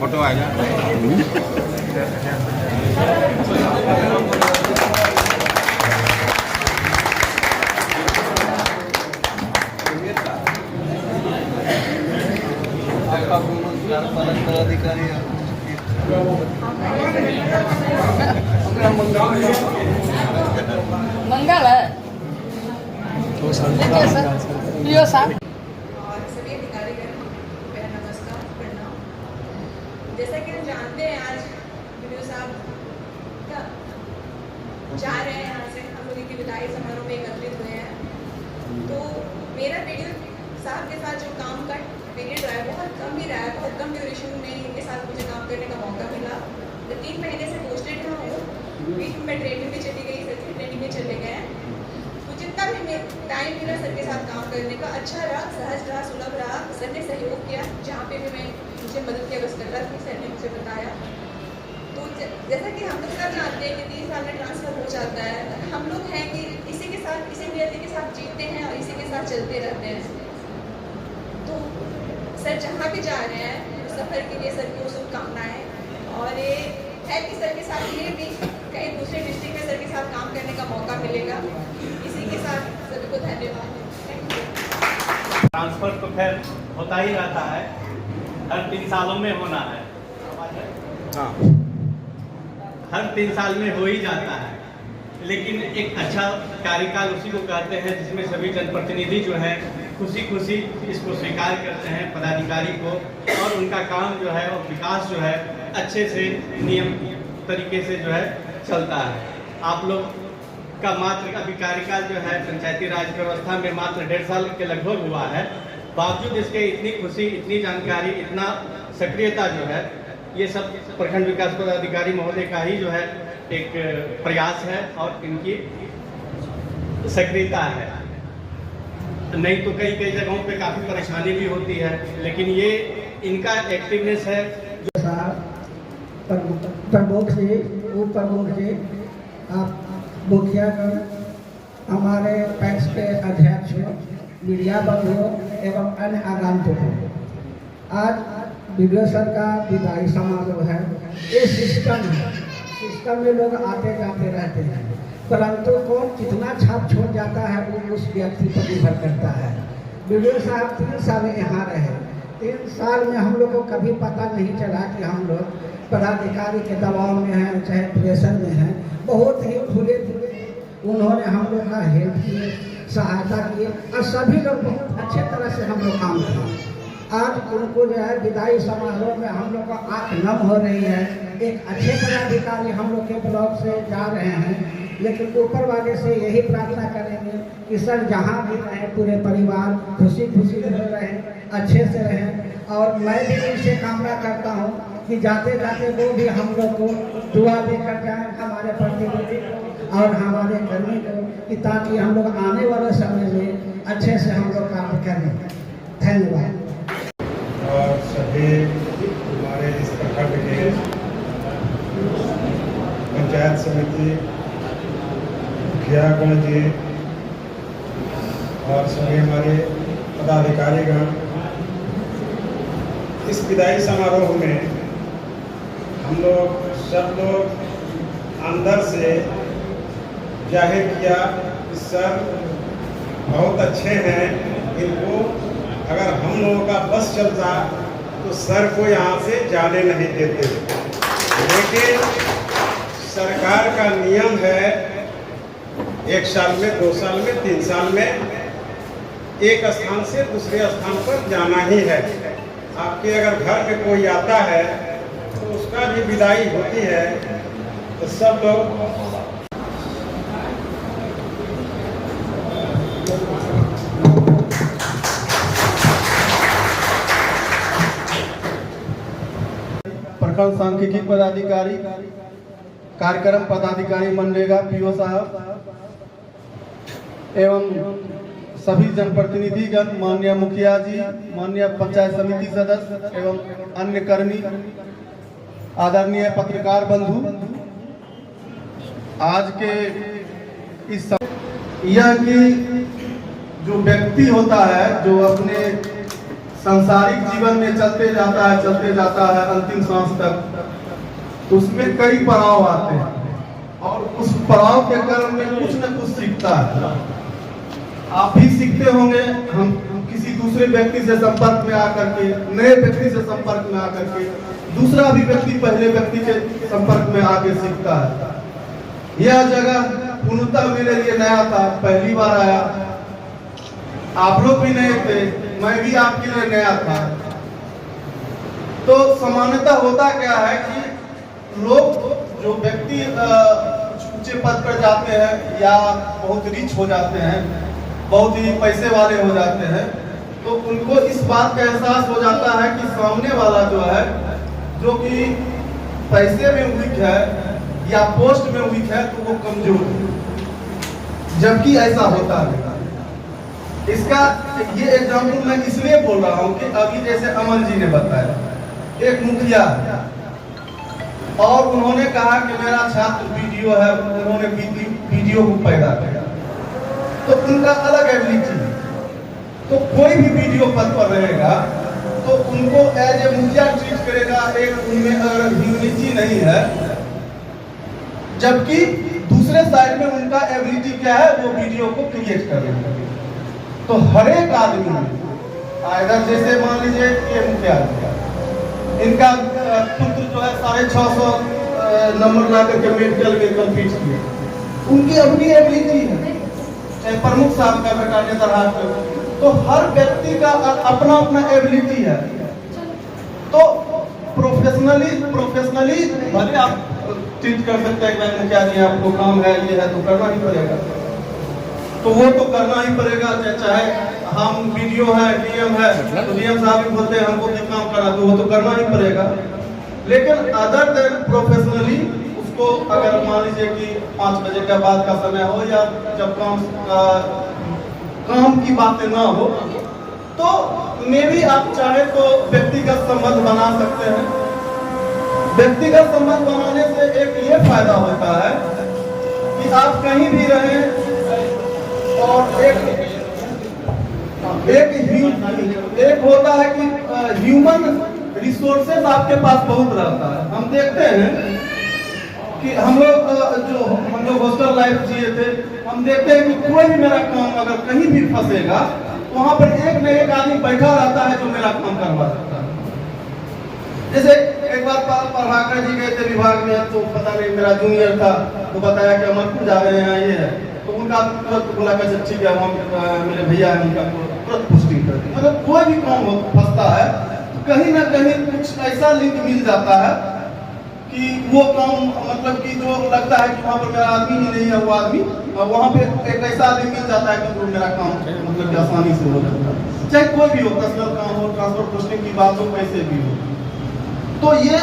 Photo आएगा। पदाधिकारी मंगल है प्रियो साहब और सभी अधिकारीगण मेरा नमस्कार प्रणाम। जैसा कि हम जानते हैं आज वीडियो साहब क्या जा रहे हैं यहाँ से, हम लोग इनके विदाई समारोह में एकत्रित हुए हैं। तो मेरा वीडियो साहब के साथ जो काम का पीरियड रहा है बहुत कम ही रहा है, बहुत कम ड्यूरेशन में इनके साथ मुझे काम करने का मौका मिला। तो 3 महीने से पोस्टेड रहा हूँ, बीच में ट्रेनिंग में चली गई, सर की ट्रेनिंग में चले गए। तो जितना भी टाइम मिला सर के साथ काम करने का अच्छा रहा, सहज रहा, सुलभ रहा। सर ने सहयोग किया, जहाँ पे भी मुझे मदद की आवश्यकता थी सर ने मुझे बताया। तो जैसा कि हम लोग सब जानते हैं कि 3 साल में ट्रांसफ़र हो जाता है। हम लोग हैं कि इसी के साथ, इसी नियति के साथ जीते हैं और इसी के साथ चलते रहते हैं। तो सर जहाँ भी जा रहे हैं उस सफ़र के लिए सर की शुभकामनाएँ। और ये है कि सर के साथ ये भी कहीं दूसरे डिस्ट्रिक्ट में सर के साथ काम करने का मौका मिलेगा। इसी के साथ सभी को धन्यवाद। ट्रांसफर तो खैर होता ही रहता है, हर 3 सालों में होना है। हाँ, हर 3 साल में हो ही जाता है, लेकिन एक अच्छा कार्यकाल उसी को कहते हैं जिसमें सभी जनप्रतिनिधि जो है खुशी खुशी इसको स्वीकार करते हैं पदाधिकारी को, और उनका काम जो है और विकास जो है अच्छे से नियम तरीके से जो है चलता है। आप लोग का मात्र अभी कार्यकाल जो है पंचायती राज व्यवस्था में मात्र 1.5 साल के लगभग हुआ है। बावजूद इसके इतनी खुशी, इतनी जानकारी, इतना सक्रियता जो है, ये सब प्रखंड विकास पदाधिकारी महोदय का ही जो है एक प्रयास है और इनकी सक्रियता है। नहीं तो कई जगहों पे काफ़ी परेशानी भी होती है, लेकिन ये इनका एक्टिवनेस है। प्रमुख जी, उप प्रमुख जी, आप मुखियागण, हमारे पैक्स के अध्यक्ष, मीडिया बंधुओं एवं अन्य आगंतुकों, आज वीडियो सर का विदाई समारोह है। ये सिस्टम में लोग आते जाते रहते हैं, परंतु कौन कितना छाप छोड़ जाता है वो उस व्यक्ति पर निर्भर करता है। वीडियो साहब 3 साल यहाँ रहे। 3 साल में हम लोग को कभी पता नहीं चला कि हम लोग पदाधिकारी के दबाव में हैं, चाहे प्रेशर में हैं। बहुत ही खुले दिले उन्होंने हम लोग का हेल्प किए, सहायता किए, और सभी लोग बहुत अच्छे तरह से हम लोग काम किए। आज उनको जो है विदाई समारोह में हम लोग का आँख नम हो रही है। एक अच्छे पदाधिकारी हम लोग के ब्लॉक से जा रहे हैं, लेकिन ऊपर वाले से यही प्रार्थना करेंगे कि सर जहाँ भी रहें पूरे परिवार खुशी खुशी रहें, अच्छे से रहें। और मैं भी उनसे कामना करता हूँ कि जाते जाते वो भी हम लोग को दुआ देकर जाएँ, हमारे प्रतिनिधि को और हमारे कर्मी को, कि ताकि हम लोग आने वाले समय में अच्छे से हम लोग काम करें। धन्यवाद। और सभी हमारे इस प्रखंड के पंचायत समिति मुखियागण जी और सभी हमारे पदाधिकारीगण, इस विदाई समारोह में हम लोग सब लोग अंदर से जाहिर किया कि सर बहुत अच्छे हैं, इनको अगर हम लोगों का बस चलता तो सर को यहाँ से जाने नहीं देते। लेकिन सरकार का नियम है 1 साल में, 2 साल में, 3 साल में एक स्थान से दूसरे स्थान पर जाना ही है। आपके अगर घर में कोई आता है तो उसका भी विदाई होती है। तो सब लोग प्रखंड सांख्यिकी पदाधिकारी, कार्यक्रम पदाधिकारी मनरेगा पीओ साहब एवं सभी जनप्रतिनिधिगण, माननीय मुखिया जी, माननीय पंचायत समिति सदस्य एवं अन्य कर्मी, आदरणीय पत्रकार बंधु, आज के इस यह कि जो व्यक्ति होता है, जो अपने सांसारिक जीवन में चलते जाता है अंतिम सांस तक, उसमें कई पड़ाव आते हैं और उस पड़ाव के क्रम में कुछ न कुछ सीखता है। आप भी सीखते होंगे, हम किसी दूसरे व्यक्ति से संपर्क में आकर के, नए व्यक्ति से संपर्क में आकर के, दूसरा भी व्यक्ति पहले व्यक्ति के संपर्क में आके सीखता है। यह जगह पूर्णतः मेरे लिए नया था, पहली बार आया। आप लोग भी नए थे, मैं भी आपके लिए नया था। तो सामान्यतः होता क्या है कि लोग, जो व्यक्ति ऊंचे पद पर जाते हैं या बहुत रिच हो जाते हैं, बहुत ही पैसे वाले हो जाते हैं, तो उनको इस बात का एहसास हो जाता है कि सामने वाला जो है, जो कि पैसे में वीक है या पोस्ट में वीक है, तो वो कमजोर है। जबकि ऐसा होता है। इसका ये एग्जाम्पल मैं इसलिए बोल रहा हूँ कि अभी जैसे अमन जी ने बताया, एक मुखिया है और उन्होंने कहा कि मेरा छात्र वीडियो है, उन्होंने वीडियो को पैदा किया, तो उनका अलग एबिलिटी है। तो कोई भी वीडियो पद पर रहेगा तो उनको एज ए मुखिया ट्रीट करेगा, एक उनमें अगर ह्यूमनिटी नहीं है। जबकि दूसरे साइड में उनका एबिलिटी क्या है, वो वीडियो को क्रिएट करना। तो हर एक आदमी अगर जैसे मान लीजिए ये मुखिया, इनका पुत्र जो है 650 नंबर ला करके मेडिकल में कम्पीट किए, उनकी अपनी एबिलिटी है। चाहे प्रमुख साहब का बेटा नेतरहाट, तो हर व्यक्ति का अपना अपना एबिलिटी है। तो प्रोफेशनली भले आप ट्रीट कर सकते हैं कि मुखिया जी आपको काम है, ये है, तो करना ही पड़ेगा। तो वो तो करना ही पड़ेगा, चाहे हम वीडियो है, डीएम है, तो डीएम साहब भी बोलते हैं हमको भी काम करना, तो वो तो करना ही पड़ेगा। लेकिन अदर देन प्रोफेशनली उसको अगर मान लीजिए कि 5 बजे के बाद का समय हो या जब काम की बातें ना हो, तो मे भी आप चाहे तो व्यक्तिगत संबंध बना सकते हैं। व्यक्तिगत संबंध बनाने से एक ये फायदा होता है कि आप कहीं भी रहें और एक होता है कि ह्यूमन रिसोर्सेज आपके पास बहुत रहता है। हम देखते हैं कि हम लोग हॉस्टल लाइफ जिए थे, हम देखते हैं कि कोई भी मेरा काम अगर कहीं भी फंसेगा, वहां पर एक न एक आदमी बैठा रहता है जो मेरा काम करवा सकता है। जैसे एक बार प्रभाकर जी गए थे विभाग में, तो पता नहीं मेरा जूनियर था, तो बताया कि अमरपुर जा रहे हैं, ये है, तो उनका तुरंत बोला कैसे ठीक है, हम मेरे भैया हैं, उनका तुरंत पुष्टि कर दी। मतलब कोई भी काम फंसता है तो कहीं ना कहीं कुछ ऐसा लिंक मिल जाता है कि वो काम, मतलब कि जो लगता है कि वहाँ पर मेरा आदमी ही नहीं है, वो आदमी वहाँ पे एक ऐसा आदमी मिल जाता है कि जो मेरा काम मतलब कि आसानी से हो जाता है। चाहे कोई भी हो, पर्सनल काम हो, ट्रांसपोर्ट पोस्टिंग की बात हो, कैसे भी हो। तो ये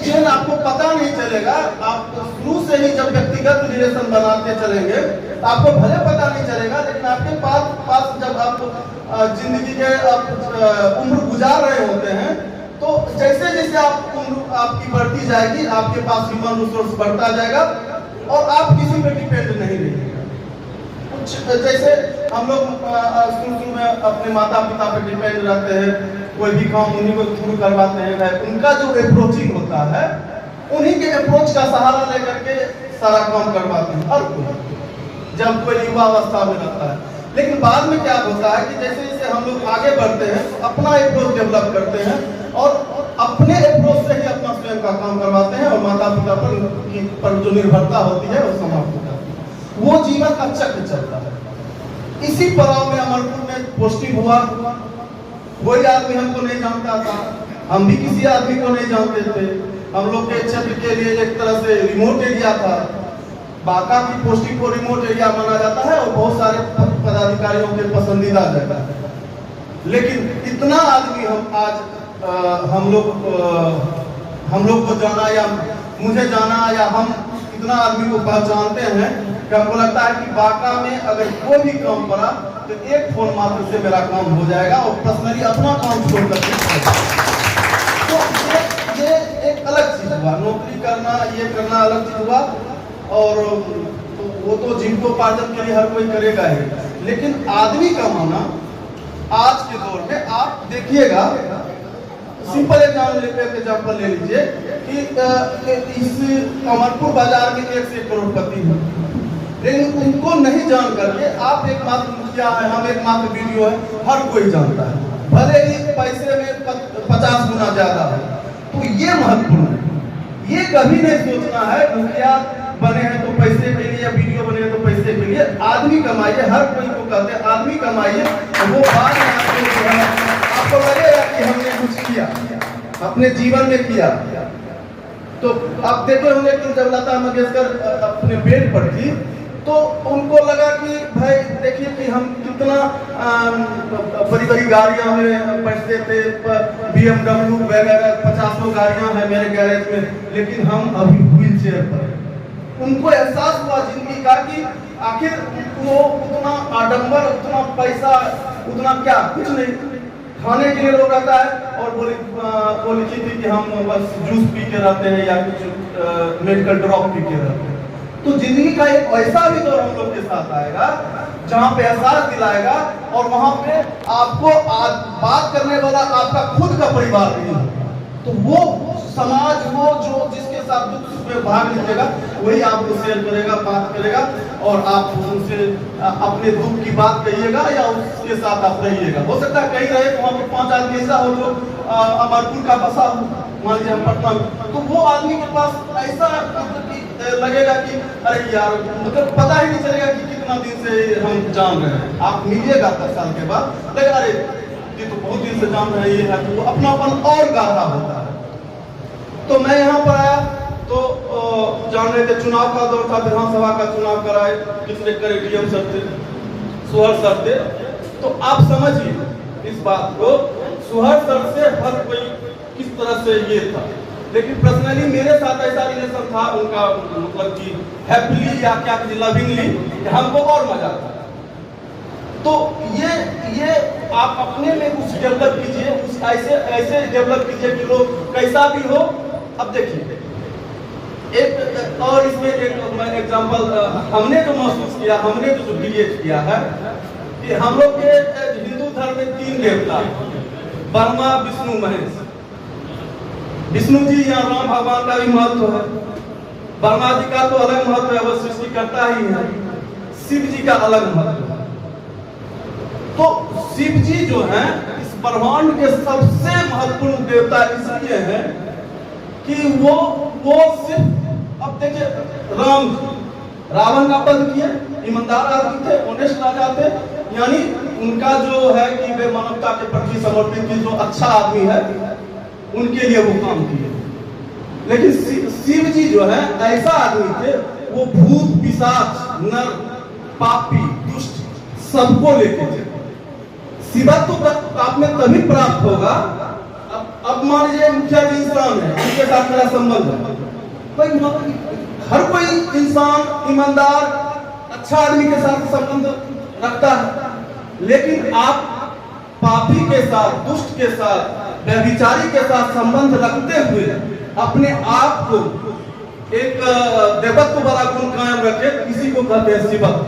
चेन आपको पता नहीं चलेगा। आप शुरू से ही जब व्यक्तिगत रिलेशन बनाते चलेंगे, आपको भले पता नहीं चलेगा, लेकिन आपके पास जब आप जिंदगी के उम्र गुजार रहे होते हैं, तो जैसे जैसे आप उम्र आपकी बढ़ती जाएगी, आपके पास ह्यूमन रिसोर्स बढ़ता जाएगा और आप किसी पे डिपेंड नहीं रहेंगे। कुछ जैसे हम लोग शुरू में अपने माता पिता पर डिपेंड रहते हैं, कोई भी काम उन्हीं को शुरू करवाते हैं, उनका जो अप्रोचिंग होता है, उन्हीं के अप्रोच का सहारा लेकर के सारा काम करवाते हैं हर कोई, जब कोई युवा अवस्था में रहता है। लेकिन बाद में क्या होता है कि जैसे जैसे हम लोग आगे बढ़ते हैं, अपना अप्रोच डेवलप करते हैं और अपने अप्रोच से ही अपना स्वयं का काम करवाते हैं और माता पिता पर जो निर्भरता होती है वो समाप्त हो जाती है। वो जीवन का चक्र चलता है। इसी पड़ाव में अमरपुर में पोस्टिंग हुआ। कोई आदमी हमको नहीं जानता था, हम भी किसी आदमी को नहीं जानते थे। हम लोग के क्षेत्र के लिए एक तरह से रिमोट एरिया था। बांका की पोस्टिंग को रिमोट एरिया माना जाता है और बहुत सारे पदाधिकारियों के पसंदीदा जगह है। लेकिन इतना आदमी हम आज हम लोग को जाना या मुझे जाना या हम इतना आदमी को पहचानते हैं कि हमको लगता है कि बांका में अगर कोई भी काम पड़ा तो एक फोन मात्र से मेरा काम हो जाएगा और पर्सनली अपना काम छोड़ करके। तो ये एक अलग चीज हुआ, नौकरी करना ये करना अलग चीज हुआ। और वो तो जीविकोपार्जन के लिए हर कोई करेगा ही, लेकिन आदमी कमाना आज के दौर में आप देखिएगा, सिंपल एग्जाम्पल ले लीजिए कि इस कमरपुर बाजार में 1 से 1 करोड़पति है, लेकिन उनको नहीं जान करके आप एकमात्र मुखिया है, हम एकमात्र वीडियो है, हर कोई जानता है, भले ही पैसे में 50 गुना ज्यादा है। तो ये महत्वपूर्ण है, ये कभी नहीं सोचना है मुखिया बने हैं तो पैसे के लिए, वीडियो बने हैं तो पैसे के लिए। आदमी कमाइए, हर कोई को कहते हैं आदमी कमाइए, वो बात आपको लगेगा कि हमने कुछ किया, अपने जीवन में किया। तो आप देखे होंगे कि जब लता मंगेशकर अपने बेड पर थी तो उनको लगा कि भाई देखिए कि हम कितना बड़ी बड़ी गाड़ियां में बैठते थे, BMW वगैरह 50 गाड़ियां हैं मेरे गैरेज में, लेकिन हम अभी व्हील चेयर पर हैं। उनको एहसास हुआ जिंदगी का कि आखिर वो उतना आडंबर, उतना पैसा, उतना क्या, कुछ नहीं, खाने के लिए लोग आता है और वो लिखी थी कि हम बस जूस पी के रहते हैं या कुछ मेडिकल ड्रॉप पी के रहते हैं। तो जिंदगी का एक ऐसा भी दौर हम लोग के साथ आएगा जहां पे एहसास दिलाएगा और वहां पे आपको बात करने वाला आपका खुद का परिवार नहीं है, तो वो समाज, वो जो जिसके साथ दुख सुख में भाग लीजिएगा वही आपको शेयर करेगा, बात करेगा और आप उनसे अपने दुख की बात कहिएगा या उसके साथ आप रहिएगा। हो सकता है कहीं रहे तो वहाँ पे 5 आदमी ऐसा हो जो अमरपुर का बसा हो, मान लीजिए हम पटना में, तो वो आदमी के पास ऐसा लगेगा कि अरे यार, मतलब पता ही नहीं चलेगा कि कितना दिन से हम जान रहे हैं। आप मिलिएगा 10 साल के बाद, लगेगा अरे ये तो बहुत दिन से जान रहे हैं, ये है, तो वो अपनापन और गाढ़ा होता है। तो मैं यहाँ पर आया तो जान रहे थे चुनाव का दौर था, विधानसभा का चुनाव कराए, किसने करे, डीएम सर थे, सुहर सर थे। तो आप समझिए इस बात को, सुहर सर से हर कोई किस तरह से ये था, लेकिन पर्सनली मेरे साथ ऐसा रिलेशन था उनका, मतलब कि हैप्पीली या क्या लविंगली, हमको और मजा आता। तो ये आप अपने में कुछ डेवलप कीजिए, कुछ ऐसे डेवलप कीजिए कि लोग कैसा भी हो। अब देखिए एक और इसमें एक मैं एग्जांपल, हमने जो महसूस किया, हमने जो डिबेट किया है कि हम लोग के हिंदू धर्म में 3 देवता, ब्रह्मा, विष्णु, महेश। विष्णु जी या राम भगवान का भी महत्व है, ब्रह्मा जी का तो अलग महत्व है, वो सृष्टि करता ही है, शिव जी का अलग महत्व है। तो शिव जी जो है इस ब्रह्मांड के सबसे महत्वपूर्ण देवता इसलिए है कि वो सिर्फ, अब देखिए राम रावण का वध किए, ईमानदार आदमी थे, ऑनेस्ट राजा थे, यानी उनका जो है कि वे मानवता के प्रति समर्पित थी, जो अच्छा आदमी है उनके लिए वो काम किए। लेकिन शिव जी जो है ऐसा आदमी थे, वो भूत, पिशाच, नर, पापी, दुष्ट सबको लेके थे। शिवत्व तो आप में तभी प्राप्त होगा, अब मान लीजिए मुखिया जी इंसान है, उनके साथ मेरा संबंध है, भाई हर कोई इंसान ईमानदार अच्छा आदमी के साथ संबंध रखता है, लेकिन आप पापी के साथ, दुष्ट के साथ, व्यभिचारी के साथ संबंध रखते हुए अपने आप को एक देवत्व वाला गुण कायम रखे, इसी को कहते हैं शिवत्व।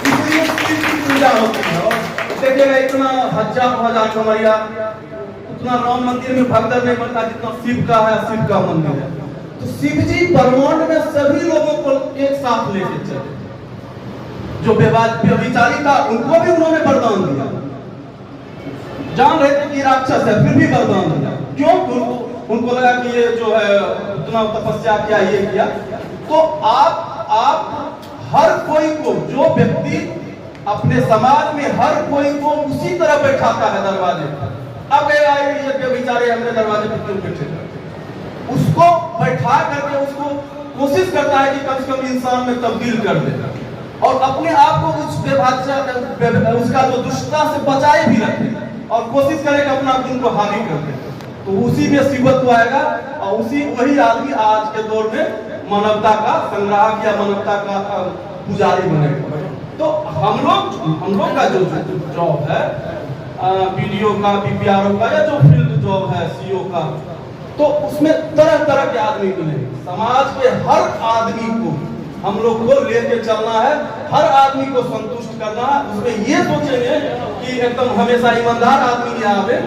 इसलिए शिव की पूजा होती है। और देखिएगा इतना हजार कमरिया, उतना राम मंदिर में भगदड़ नहीं बनता जितना शिव का है, शिव का मंदिर है। तो शिव जी ब्रह्मांड में सभी लोगों को एक साथ लेके चले। जो व्यभिचारी था उनको भी उन्होंने वरदान दिया, जान रहे थे कि राक्षस है फिर भी वरदान दिया। क्यों? उनको लगा कि ये जो है उतना तपस्या किया, ये किया। तो आप हर कोई को, जो व्यक्ति अपने समाज में हर कोई को उसी तरह बैठाता है दरवाजे पर, अब ये व्यभिचारी हमने दरवाजे पर क्यों बैठे, उसको बैठा करके उसको कोशिश करता है कि कम से कम इंसान में तब्दील कर दे और अपने आप को उस उसका जो दुष्टता से बचाए भी रखे और कोशिश करे कि अपना गुण को हावी कर दे। तो उसी में शिवत्व आएगा और वही आदमी आज के दौर में मानवता का संग्राहक या मानवता का पुजारी बनेगा। तो हम लोग का जो जॉब है, वीडियो का, बीपीआरओ का या जो फील्ड जॉब है, सीओ का, तो उसमें तरह तरह के आदमी मिलेंगे। समाज के हर आदमी को हम लोग को लेके चलना है, हर आदमी को संतुष्ट करना है। उसमें ये सोचेंगे कि एकदम हमेशा ईमानदार आदमी यहाँ आवे,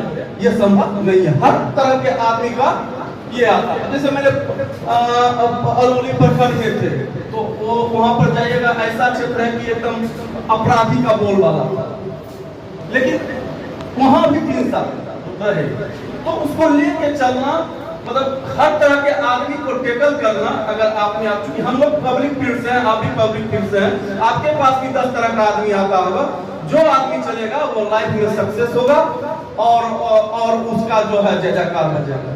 ये संभव नहीं है। हर तरह के आदमी का ये आता है। जैसे मैंने अलौली प्रखंड में थे, तो वो वहाँ पर जाइएगा, ऐसा क्षेत्र है कि एकदम अपराधी का बोलबाला था, लेकिन वहाँ भी 3 साल रहे। तो उसको लेके चलना, मतलब हर तरह के आदमी को टेकल करना। अगर आप चूंकि हम लोग पब्लिक फील्ड से हैं, आप भी पब्लिक फील्ड से हैं, आपके पास भी 10 तरह का आदमी आता होगा। जो आदमी चलेगा वो लाइफ में सक्सेस होगा और उसका जो है जय जयकार हो जाएगा।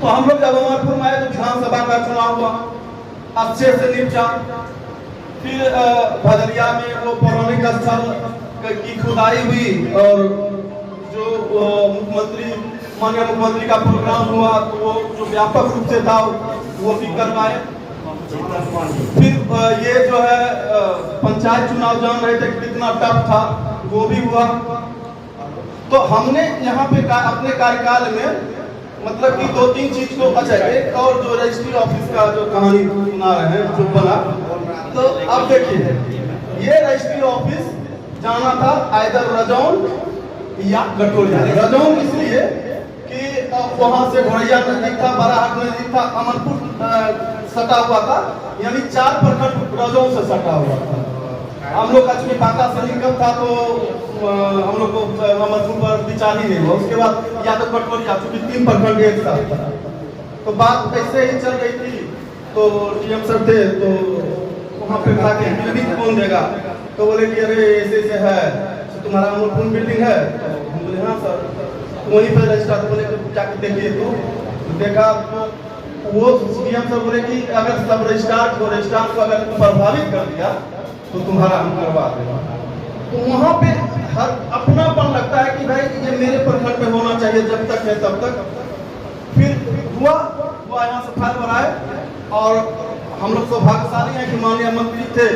तो हम लोग जब अमरपुर में आए तो विधानसभा का चुनाव हुआ, अच्छे से निपटा। फिर भदरिया में वो पौराणिक स्थल की खुदाई हुई और जो माननीय मुख्यमंत्री का प्रोग्राम हुआ, तो वो जो व्यापक रूप से था वो भी करवाए। फिर ये जो है पंचायत चुनाव जान रहे थे कितना टफ था, वो भी हुआ। तो हमने यहाँ पे अपने कार्यकाल में मतलब कि 2-3 चीज को, अच्छा एक और जो रजिस्ट्री ऑफिस का जो कहानी सुना रहे हैं जो बना, तो अब देखिए ये रजिस्ट्री ऑफिस जाना था आइदर रजौन या कटोरिया। रजौन इसलिए कि वहां से घोड़िया नजदीक था, बाराहाट नजदीक था, अमरपुर सटा हुआ था, यानी 4 प्रखंड रजौन से सटा हुआ था। हम लोग का चूंकि बांका से इनकम था तो हम लोग को अमरपुर पर विचार ही नहीं हुआ। उसके बाद या तो कटोरिया, चूंकि 3 प्रखंड एक साथ था। तो बात ऐसे ही चल रही थी। तो डीएम सर थे, तो वहाँ पे जाके बिल्डिंग कौन देगा, तो बोले कि अरे ऐसे है, तो तुम्हारा अमरपुर बिल्डिंग है। तो हम बोले हाँ सर। तो वहीं पर रजिस्ट्रार बोले जाके देखिए। तो देखा तो वो डीएम सर बोले कि अगर सब रजिस्ट्रार को अगर प्रभावित कर दिया तो तुम्हारा हम करवा देंगे। तो वहाँ पे हर अपनापन लगता है कि भाई ये मेरे प्रखंड में होना चाहिए, जब तक है तब तक। फिर हुआ यहाँ से फाइल बनाए और हम लोग सौभाग्यशाली हैं कि माननीय मंत्री थे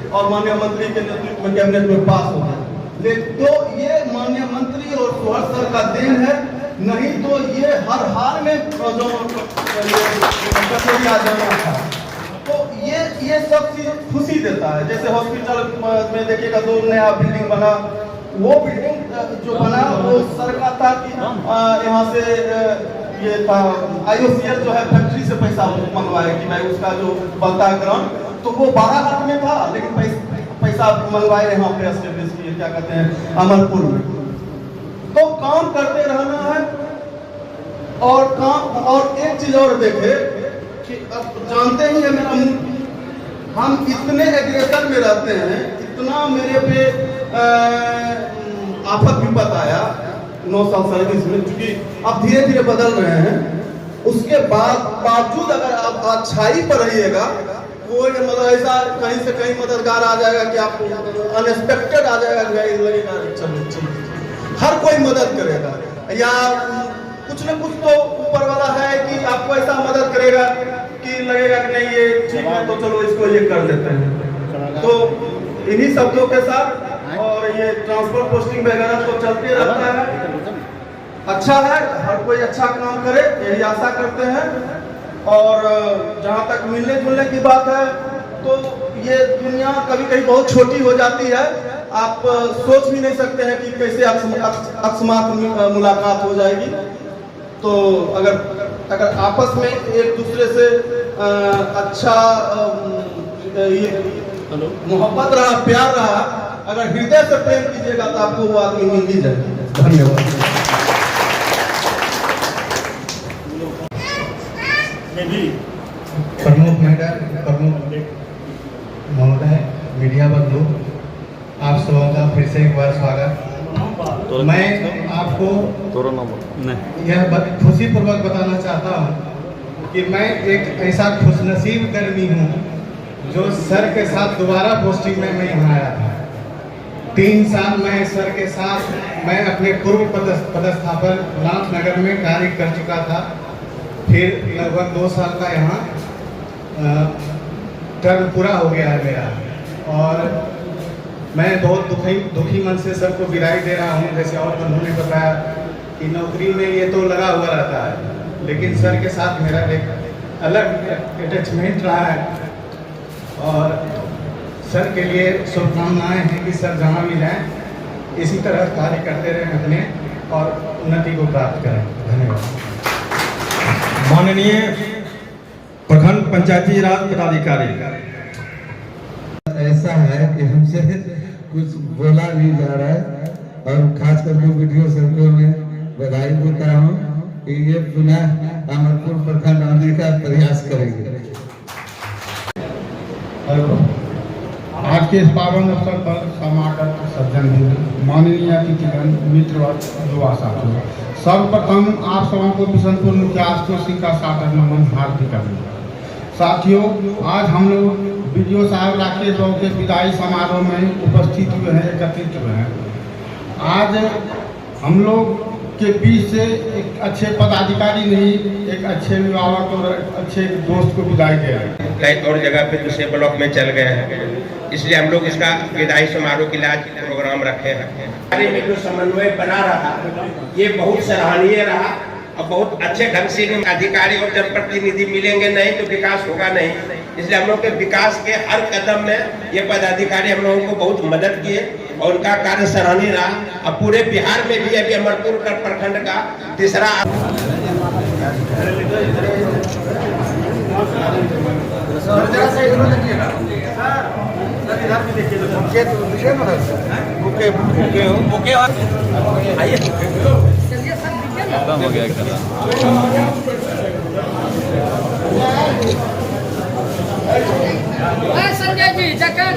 और माननीय मंत्री के नेतृत्व में कैबिनेट में पास हो गया। लेकिन तो ये माननीय मंत्री और सुहर सर का देन है, नहीं तो ये हर हाल में जो कटोरिया जाना था। तो ये सब चीज खुशी देता है। जैसे हॉस्पिटल में देखिएगा 2 नया बिल्डिंग बना, वो बिल्डिंग जो बना वो सर का था कि यहाँ से ये था IOCL जो है फैक्ट्री से पैसा मंगवाए कि भाई उसका जो बनता है ग्राउंड, तो वो बाराहाट में था, लेकिन पैसा मंगवाए यहाँ पे एस्टेब्लिश किए, क्या कहते हैं, अमरपुर में। तो काम करते रहना है और एक चीज और देखे कि अब जानते ही है मेरा मुंह, हम इतने एग्रेशन में रहते हैं, इतना मेरे पे आफत विपत आया 9 साल सर्विस में, क्योंकि अब धीरे धीरे बदल रहे हैं। उसके बावजूद अगर आप अच्छाई पर रहिएगा, कोई मतलब ऐसा कहीं से कहीं मददगार आ जाएगा कि आप अनएक्सपेक्टेड आ जाएगा कि लगेगा चलिए हर कोई मदद करेगा, या कुछ न कुछ तो ऊपर वाला है कि आपको ऐसा मदद करेगा कि लगेगा कि नहीं ये ठीक है तो चलो इसको ये कर देते हैं। तो इन्हीं शब्दों के साथ और ये ट्रांसफर पोस्टिंग वगैरह तो चलते रहता है। अच्छा है, हर कोई अच्छा काम करे, यही आशा करते हैं। और जहाँ तक मिलने जुलने की बात है, तो ये दुनिया कभी कभी बहुत छोटी हो जाती है। आप सोच भी नहीं सकते हैं कि कैसे अकस्मात मुलाकात हो जाएगी। तो अगर आपस में एक दूसरे से अच्छा मोहब्बत रहा, प्यार रहा, अगर हृदय से प्रेम कीजिएगा तो आपको वो आदमी मिल ही जाएगा। धन्यवाद। प्रमुख महोदय, मीडिया बंधु, आप सबों का फिर से एक बार स्वागत। मैं आपको यह खुशी पूर्वक बताना चाहता हूँ कि मैं एक ऐसा खुशनसीब कर्मी हूँ जो सर के साथ दोबारा पोस्टिंग में मैं यहाँ आया था। 3 साल मैं सर के साथ मैं अपने पूर्व पदस्थापन नाथनगर में कार्य कर चुका था। फिर लगभग 2 साल का यहाँ टर्म पूरा हो गया है मेरा, और मैं बहुत दुखी मन से सबको विदाई दे रहा हूँ। जैसे और बंधु ने बताया कि नौकरी में ये तो लगा हुआ रहता है, लेकिन सर के साथ मेरा एक अलग अटैचमेंट रहा है और सर के लिए शुभकामनाएं हैं कि सर जहाँ भी जाएं इसी तरह कार्य करते रहें अपने और उन्नति को प्राप्त करें। धन्यवाद। माननीय प्रखंड पंचायती राज पदाधिकारी, ऐसा है कि हमसे कुछ बोला नहीं जा रहा है और खास करके वीडियो सर्कल में बधाई देता हूँ कि ये पुनः अमरपुर प्रखंड आने का प्रयास करेंगे। आज के इस पावन अवसर पर समागत सज्जन माननीय अतिथिगण मित्र युवा साथियों, सर्वप्रथम आप सबों को बिशनपुर मुखिया आशुतोष सिंह का सादर नमन हार्दिक अभिनंदन। साथियों, आज हम लोग बीडीओ साहब राकेश बाबू के विदाई समारोह में उपस्थित हुए हैं, एकत्रित हुए हैं। आज हम लोग के बीच से एक अच्छे पदाधिकारी नहीं, एक अच्छे अभिभावक और अच्छे दोस्त को विदाई दे रहे हैं। कई और जगह पे दूसरे ब्लॉक में चल गए हैं, इसलिए हम लोग इसका विदाई समारोह के लिए आज प्रोग्राम रखे हैं। में जो समन्वय बना रहा ये बहुत सराहनीय रहा और बहुत अच्छे ढंग से अधिकारी और जनप्रतिनिधि मिलेंगे, नहीं तो विकास होगा नहीं। इसलिए हम लोग के विकास के हर कदम में ये पदाधिकारी हम लोगों को बहुत मदद किए और उनका कार्य सराहनीय रहा। अब पूरे बिहार में भी अभी अमरपुर प्रखंड का तीसरा हो गया संजय जी जगह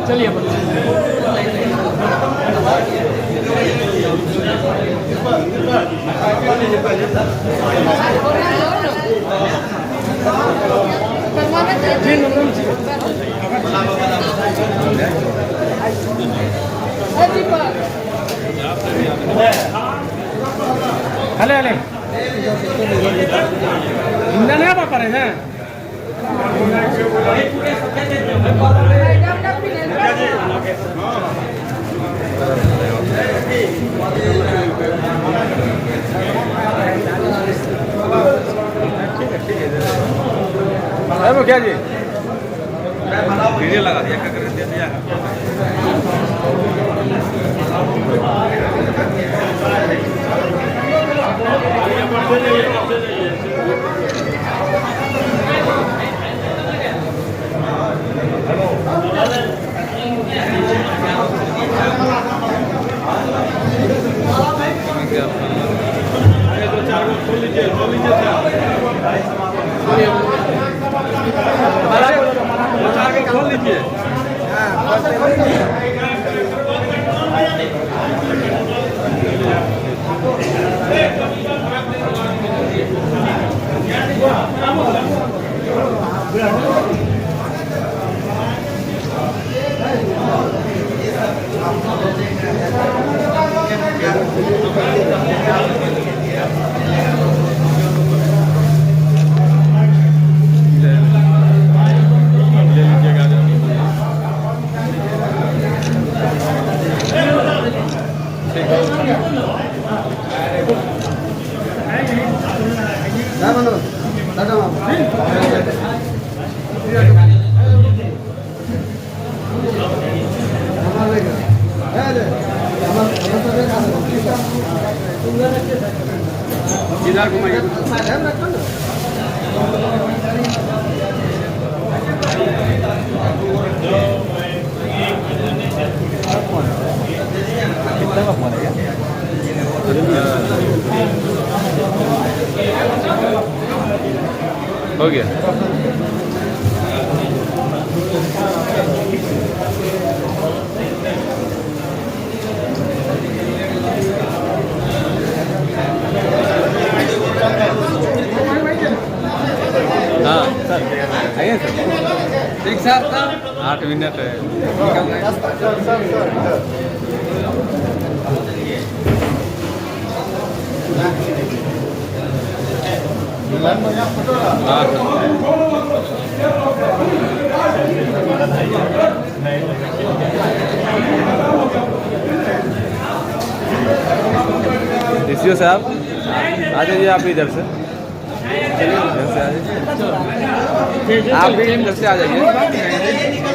चलिए हले हले इंधन है पापा रे हैं क्या जी वीडियो लगा दिया, क्या कर दिया खोल लीजिए। इधर घुमाइए। हो गया। हाँ सर आइए सर, ठीक सर 8 मिनट है। हाँ DCO साहब आ जाइए आप भी इधर से, इधर से आ जाइए, आप भी इधर से आ जाइए।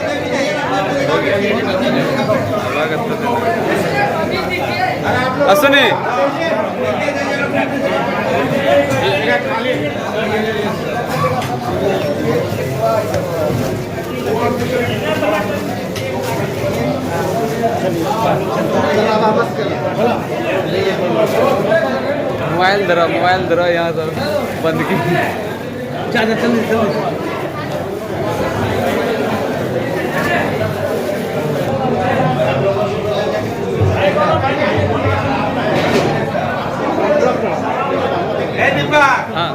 सुनिए मोबाइल धरो यहाँ सर बंद की ज़्यादा चल हाँ